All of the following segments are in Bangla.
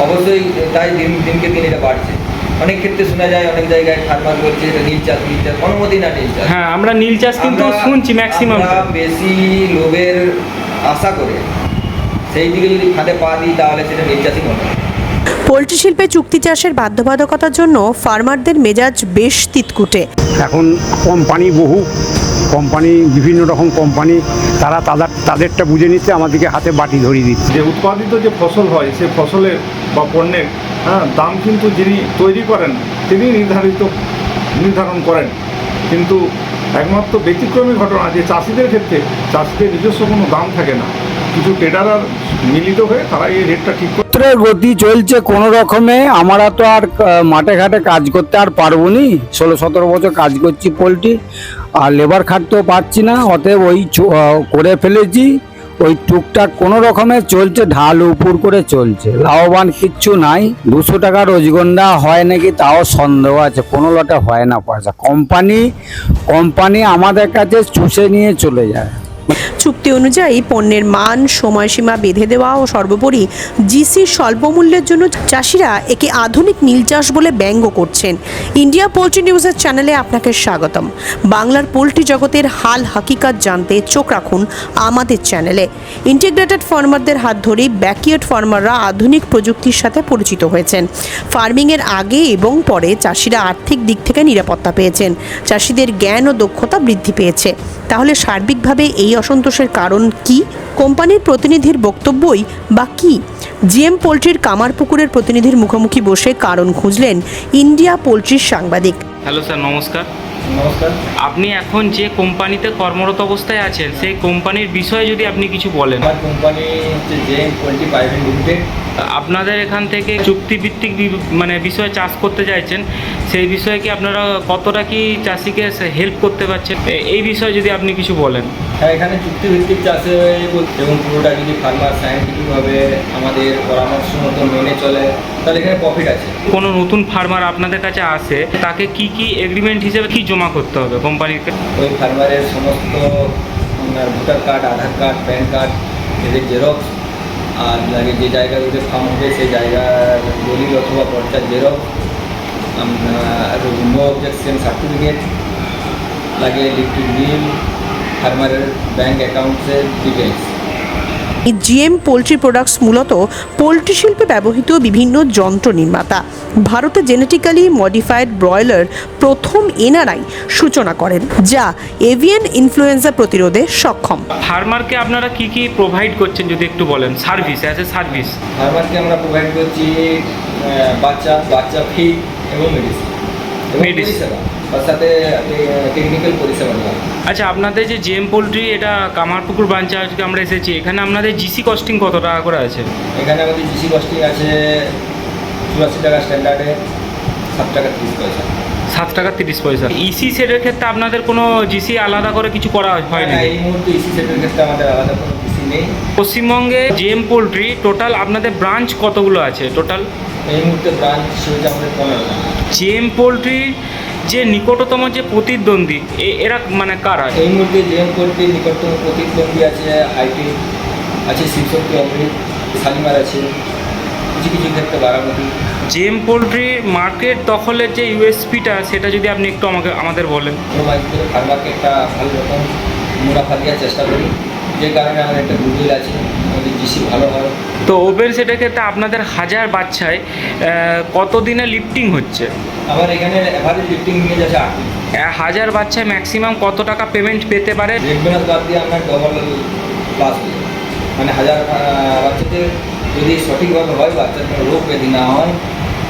অবশ্যই তাই দিনকে দিন এটা বাড়ছে। অনেক ক্ষেত্রে শোনা যায়, অনেক জায়গায় ফার্মার বলছে এটা নীল চাষ, অনুমতি না নীল চাষ। হ্যাঁ, আমরা নীল চাষ কিন্তু শুনছি ম্যাক্সিমাম। বেশি লোভের আশা করে সেই দিকে যদি খাদে পা দিই তাহলে সেটা নীল চাষই মনে হয়। পোলট্রি শিল্পে চুক্তি চাষের বাধ্যবাধকতার জন্য ফার্মারদের মেজাজ বেশ তিতকুটে। এখন কোম্পানি বিভিন্ন রকম কোম্পানি তারা তাদেরটা বুঝে নিচ্ছে, আমাদেরকে হাতে বাটি ধরিয়ে দিচ্ছে। যে উৎপাদিত যে ফসল হয় সে ফসলের বা পণ্যের দাম কিন্তু যিনি তৈরি করেন তিনি নির্ধারণ করেন, কিন্তু একমাত্র ব্যতিক্রমী ঘটনা যে চাষিদের ক্ষেত্রে চাষিদের নিজস্ব কোনো দাম থাকে না, কিছু ট্রেডার মিলিত হয়ে তারা এই রেটটা ঠিক করে। গতি চলছে কোনো রকমে। আমরা তো আর মাঠে ঘাটে কাজ করতে আর পারবো নি, 16-17 বছর কাজ করছি পোলট্রি, আর লেবার খাটতেও পারছি না, অতএব ওই করে ফেলেছি। ওই টুকটাক কোনো রকমে চলছে, ঢাল উপর করে চলছে, লাভবান কিচ্ছু নাই। 200 টাকা রোজগন্ডা হয় নাকি তাও সন্দেহ আছে, কোনো লটে হয় না পয়সা। কোম্পানি আমাদের কাছে চুষে নিয়ে চলে যায়। চুক্তি অনুযায়ী পণ্যের মান, সময়সীমা বেঁধে দেওয়া ও সর্বোপরি জিসির স্বল্প মূল্যের জন্য চাষিরা একে আধুনিক নীল চাষ বলে ব্যঙ্গ করছেন। ইন্ডিয়া পোল্ট্রি নিউজের চ্যানেলে আপনাকে স্বাগতম। বাংলার পোল্ট্রি জগতের হাল হাকিকত জানতে চোখ রাখুন আমাদের চ্যানেলে। ইন্টিগ্রেটেড ফার্মারদের হাত ধরেই ব্যাকইয়ার্ড ফার্মাররা আধুনিক প্রযুক্তির সাথে পরিচিত হয়েছেন। ফার্মিংয়ের আগে এবং পরে চাষিরা আর্থিক দিক থেকে নিরাপত্তা পেয়েছেন, চাষিদের জ্ঞান ও দক্ষতা বৃদ্ধি পেয়েছে। তাহলে সার্বিকভাবে এই অসন্তোষের কারণ কি? কোম্পানির প্রতিনিধির বক্তব্যই বা কি? জিএম পোল্ট্রির কামারপুকুরের প্রতিনিধির মুখোমুখি বসে কারণ খুঁজলেন ইন্ডিয়া পোল্ট্রির সাংবাদিক। হ্যালো স্যার, নমস্কার। নমস্কার। আপনি এখন যে কোম্পানিতে কর্মরত অবস্থায় আছেন সেই কোম্পানির বিষয়ে যদি আপনি কিছু বলেন। আমার কোম্পানি হচ্ছে জিএম পোল্ট্রি প্রাইভেট লিমিটেড। আপনাদের এখান থেকে চুক্তিভিত্তিক বিষয়ে চাষ করতে চাইছেন, সেই বিষয়ে কি আপনারা কতটা কি চাষিকে হেল্প করতে পারছেন, এই বিষয়ে যদি আপনি কিছু বলেন। হ্যাঁ, এখানে চুক্তিভিত্তিক চাষে এবং পুরোটা যদি ফার্মার সায়েন্টিফিকভাবে আমাদের পরামর্শ মতো মেনে চলে তাহলে এখানে প্রফিট আছে। কোনো নতুন ফার্মার আপনাদের কাছে আসে তাকে কি এগ্রিমেন্ট হিসেবে কি জমা করতে হবে কোম্পানিকে? ওই ফার্মারের সমস্ত ভোটার কার্ড, আধার কার্ড, প্যান কার্ড, এদের জেরক্স, আর লাগে যে জায়গায় ওদের ফার্ম হবে সেই জায়গার দলিল অথবা পর্চার জেরক্স, নো অবজেকশন সার্টিফিকেট লাগে, ইলেকট্রিক বিল, ফার্মারের ব্যাঙ্ক অ্যাকাউন্টসের ডিটেলস। জিএম পোল্ট্রি প্রোডাক্টস মূলত পোল্ট্রি শিল্পে ব্যবহৃত বিভিন্ন যন্ত্র নির্মাতা। ভারতে জেনেটিক্যালি মডিফাইড ব্রয়লার প্রথম এনআরআই সূচনা করেন, যা এভিয়ান ইনফ্লুয়েঞ্জা প্রতিরোধে সক্ষম। ফার্মারকে আপনারা কি প্রোভাইড করছেন যদি একটু বলেন, সার্ভিস অ্যাজ এ সার্ভিস। ফার্মারকে আমরা প্রোভাইড করছি বাচ্চা ফিড এবং মেডিসিন পরিষেবা, তার সাথে টেকনিক্যাল পরিষেবা দেওয়া। আচ্ছা, আপনাদের যে জিএম পোল্ট্রি এটা কামারপুকুর ব্রাঞ্চে আজকে আমরা এসেছি, এখানে আপনাদের জিসি কস্টিং কত টাকা করে আছে? এখানে আমাদের জিসি কস্টিং আছে 84 টাকা স্ট্যান্ডার্ডে, 7 টাকা 30 পয়সা। 7 টাকা 30 পয়সা। ইসি সেটের ক্ষেত্রে আপনাদের কোনো জিসি আলাদা করে কিছু করা হয় না? এই মুহূর্তে ইসি সেটের ক্ষেত্রে আমাদের আলাদা কোনো জিসি নেই। পশ্চিমবঙ্গে জিএম পোল্ট্রি টোটাল আপনাদের ব্রাঞ্চ কতগুলো আছে টোটাল? এই মুহূর্তে ব্রাঞ্চ হচ্ছে আমাদের 15টা। জিএম পোল্ট্রি যে নিকটতম যে প্রতিদ্বন্দ্বী এরা কারা? এই মুহূর্তে জিএম পোল্ট্রির নিকটতম প্রতিদ্বন্দ্বী আছে আইটি আছে, শিবশক্তি অমৃত, শালিমার আছে, কিছু ক্ষেত্রে বারামতি। জিএম পোল্ট্রি মার্কেট দখলের যে ইউএসপিটা সেটা যদি আপনি একটু আমাদের বলেন। ফার্মারকে একটা ভালো রকম মুনাফা দেওয়ার চেষ্টা করি, যে কারণে আমাদের একটা গুডউইল আছে, আমাদের জিসি ভালো হয়। তো ওপেন সেটের ক্ষেত্রে আপনাদের 1000 বাচ্চায় কত দিনে লিফটিং হচ্ছে? আমার এখানে অ্যাভারেজ লিফটিং নিয়ে যাচ্ছে 8 দিন। 1000 বাচ্চায় ম্যাক্সিমাম কত টাকা পেমেন্ট পেতে পারে? রেগুলার বাদ দিয়ে আমরা ডবল প্লাস দিই, 1000 বাচ্চাতে যদি সঠিকভাবে হয়, বাচ্চার কোনো রোগ ব্যাধি না হয়,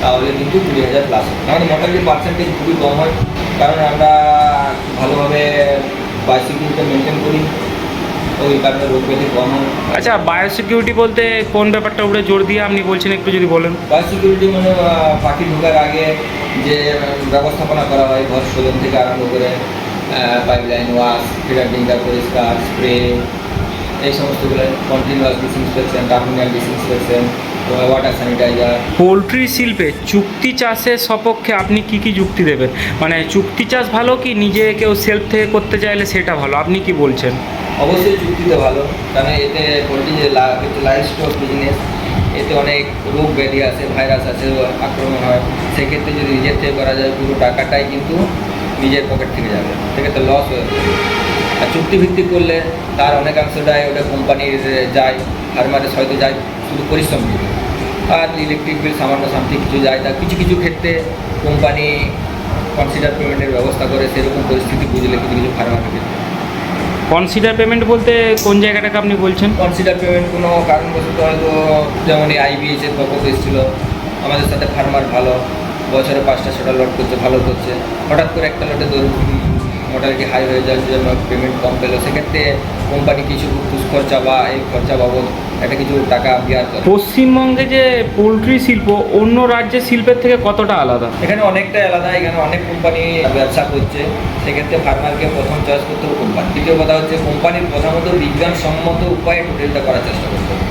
তাহলে কিন্তু 20,000 প্লাস হয়। আমাদের মোটামুটি পার্সেন্টেজ খুবই কম হয়, কারণ আমরা ভালোভাবে বায়োসিকিউরিটি মেনটেন করি, ওই কারণে রোগ ব্যাধি কম হয়। আচ্ছা, বায়োসিকিউরিটি বলতে কোন ব্যাপারটা উপরে জোর দিয়ে আপনি বলছেন একটু যদি বলেন। বায়োসিকিউরিটি পাখি ঢোকার আগে যে ব্যবস্থাপনা করা হয়, ঘর শোধন থেকে আরম্ভ করে পাইপলাইন ওয়াশ, ফিডার ডিঙ্কার পরিষ্কার, স্প্রে, এই সমস্তগুলো, continuous disinfection, terminal disinfection, water sanitiser. Poultry শিল্পে চুক্তি চাষের সপক্ষে আপনি কি যুক্তি দেবেন? চুক্তি চাষ ভালো কি নিজে কেউ সেলফ থেকে করতে চাইলে সেটা ভালো, আপনি কি বলছেন? অবশ্যই চুক্তিতে ভালো, কারণ এতে পোলট্রি যে লাইভ স্টক বিজনেস, এতে অনেক রোগ ব্যাধি আছে, ভাইরাস আছে, আক্রমণ হয়। সেক্ষেত্রে যদি নিজের থেকে করা যায় পুরো টাকাটাই কিন্তু নিজের পকেট থেকে যাবে, সেক্ষেত্রে লস হয়ে যাবে। আর চুক্তিভিত্তিক করলে তার অনেকাংশটাই ওটা কোম্পানির যায়, ফার্মারের হয়তো যায় শুধু পরিশ্রম দিতে, আর ইলেকট্রিক বিল সামান্য সামথিং কিছু যায়। তা কিছু কিছু ক্ষেত্রে কোম্পানি কনসিডার পেমেন্টের ব্যবস্থা করে, সেরকম পরিস্থিতি বুঝলে কিছু কিছু ফার্মারের ক্ষেত্রে। কনসিডার পেমেন্ট বলতে কোন জায়গাটাকে আপনি বলছেন? কনসিডার পেমেন্ট কোনো কারণবশত হয়তো, যেমন এই আইবিএসের প্রকল্প এসেছিল, আমাদের সাথে ফার্মার ভালো, বছরে 5টা-6টা লট করছে, ভালো করছে, হঠাৎ করে একটা লটে মোটামুটি হাই হয়ে যাওয়ার জন্য পেমেন্ট কম পেলো, সেক্ষেত্রে কোম্পানি কিছু ঘুষ খরচা বা এই খরচা বাবদ একটা কিছু টাকা দেওয়ার করে। পশ্চিমবঙ্গে যে পোলট্রি শিল্প অন্য রাজ্যের শিল্পের থেকে কতটা আলাদা? এখানে অনেকটাই আলাদা, এখানে অনেক কোম্পানি ব্যবসা করছে, সেক্ষেত্রে ফার্মারকে প্রথম চয়েস করতে হবে কোম্পানি। দ্বিতীয় কথা হচ্ছে কোম্পানির প্রথমত বিজ্ঞানসম্মত উপায়ে টোটালটা করার চেষ্টা করতে হবে,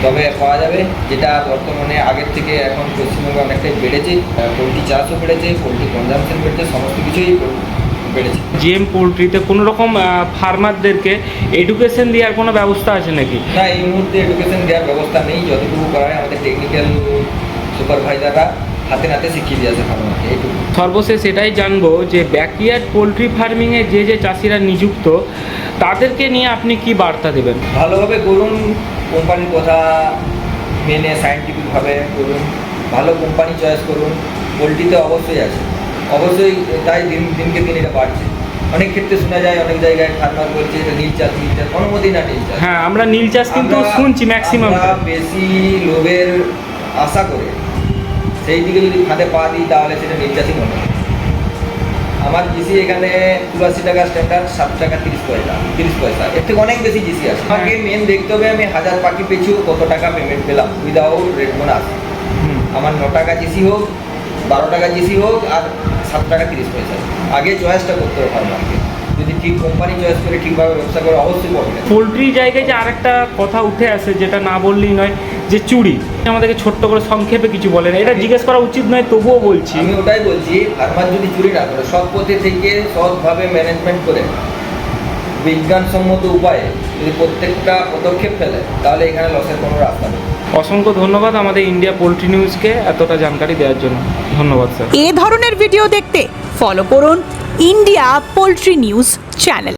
তবে পাওয়া যাবে। যেটা বর্তমানে আগের থেকে এখন পশ্চিমবঙ্গে অনেকটাই বেড়েছে, পোলট্রি চাষও বেড়েছে, পোলট্রি কনজামশন বেড়েছে, সমস্ত কিছুই বেড়েছে। জিএম পোলট্রিতে কোনো রকম ফার্মারদেরকে এডুকেশন দেওয়ার কোনো ব্যবস্থা আছে নাকি? না, এই মুহূর্তে এডুকেশন দেওয়ার ব্যবস্থা নেই, যতটুকু করা হয় আমাদের টেকনিক্যাল সুপারভাইজাররা হাতে নাতে শিখিয়ে দিয়ে আসে ফার্মারকে, এইটুকু। সর্বশেষ এটাই জানবো যে ব্যাকইয়ার্ড পোলট্রি ফার্মিংয়ে যে চাষিরা নিযুক্ত তাদেরকে নিয়ে আপনি কি বার্তা দেবেন? ভালোভাবে করুন, কোম্পানির কথা মেনে সায়েন্টিফিকভাবে করুন, ভালো কোম্পানি চয়েস করুন। পোলট্রিতে অবশ্যই আছে, অবশ্যই, তাই দিনকে দিন এটা বাড়ছে। অনেক ক্ষেত্রে শোনা যায়, অনেক জায়গায় ফার্মার বলছে এটা নীল চাষ, অনুমতি না নীল চাষ। হ্যাঁ, আমরা নীল চাষ কিন্তু শুনছি ম্যাক্সিমাম। আমরা বেশি লোভের আশা করে সেই দিকে যদি ফাঁদে পা দিই, তাহলে সেটা নীল চাষই মনে হয়। আমার জিসি এখানে 82 টাকা স্ট্যান্ডার্ড, 7 টাকা 30 পয়সা, এর থেকে অনেক বেশি জিসি আছে। আমাকে মেন দেখতে হবে আমি 1000 পাখি পিছু কত টাকা পেমেন্ট পেলাম উইদাউট রেট বোনাস। আমার 9 টাকা জিসি হোক, 12 টাকা জিসি হোক, আর 7 টাকা 30 পয়সা, আগে চয়েসটা করতে হবে ফার্মারকে। যদি ঠিক কোম্পানি চয়েস করে ঠিকভাবে ব্যবসা করে, অবশ্যই পড়বে। পোলট্রি জায়গায় যে আরেকটা কথা উঠে আসে, যেটা না বললেই নয়, যে চুরি। আমাদেরকে ছোট্ট করে সংক্ষেপে কিছু বলেন, এটা জিজ্ঞেস করা উচিত নয়, তবুও বলছি। আমি ওটাই বলছি, ফার্মার যদি চুরি না করে, সৎ পথে থেকে সৎভাবে ম্যানেজমেন্ট করে বিজ্ঞানসম্মত উপায়ে যদি প্রত্যেকটা পদক্ষেপ ফেলে, তাহলে এখানে লসের কোনো রাস্তা নেই। অসংখ্য ধন্যবাদ আমাদের ইন্ডিয়া পোলট্রি নিউজকে এতটা জানকারি দেওয়ার জন্য। ধন্যবাদ স্যার। এ ধরনের ভিডিও দেখতে ফলো করুন ইন্ডিয়া পোল্ট্রি নিউজ চ্যানেল।